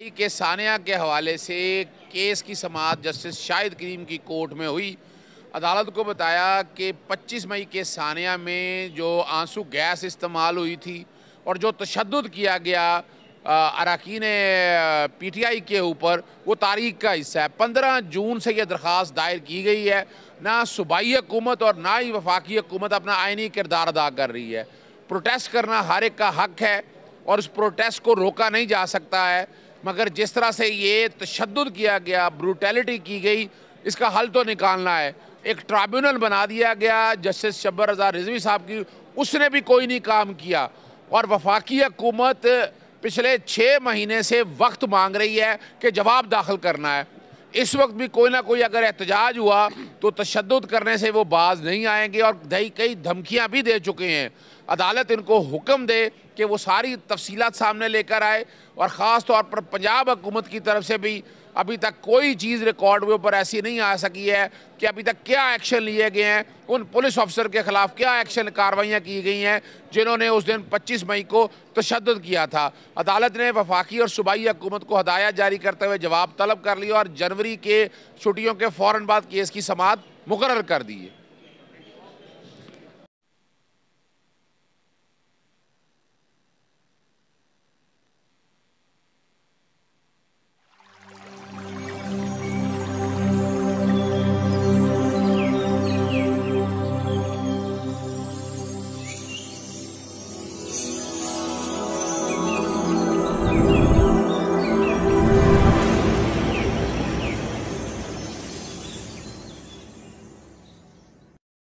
के सानिया के हवाले से केस की समाअत जस्टिस शाहिद करीम की कोर्ट में हुई। अदालत को बताया कि 25 मई के सानिया में जो आंसू गैस इस्तेमाल हुई थी और जो तशद्दुद किया गया अरकान पीटीआई के ऊपर, वो तारीख का हिस्सा है। 15 जून से यह दरख्वास्त दायर की गई है। ना सूबाई हुकूमत और ना ही वफाकी हुकूमत अपना आइनी किरदार अदा कर रही है। प्रोटेस्ट करना हर एक का हक है और उस प्रोटेस्ट को रोका नहीं जा सकता है, मगर जिस तरह से ये तशद्दुद किया गया, ब्रूटैलिटी की गई, इसका हल तो निकालना है। एक ट्राइब्यूनल बना दिया गया जस्टिस शब्बर रज़ा रिजवी साहब की, उसने भी कोई नहीं काम किया। और वफाकी हुकूमत पिछले 6 महीने से वक्त मांग रही है कि जवाब दाखिल करना है। इस वक्त भी कोई ना कोई अगर एहतजाज हुआ तो तशद्दुद करने से वो बाज नहीं आएंगे और कई धमकियां भी दे चुके हैं। अदालत इनको हुक्म दे कि वो सारी तफसीलात सामने लेकर आए और ख़ास तौर पर पंजाब हुकूमत की तरफ से भी अभी तक कोई चीज़ रिकॉर्ड के ऊपर ऐसी नहीं आ सकी है कि अभी तक क्या एक्शन लिए गए हैं, उन पुलिस अफसर के ख़िलाफ़ क्या एक्शन कार्रवाइयाँ की गई हैं जिन्होंने उस दिन 25 मई को तशद्दुद किया था। अदालत ने वफाकी और सूबाई हुकूमत को हदायत जारी करते हुए जवाब तलब कर लिया और जनवरी के छुट्टियों के फ़ौरन बाद केस की समाअत मुकर्रर कर दी है।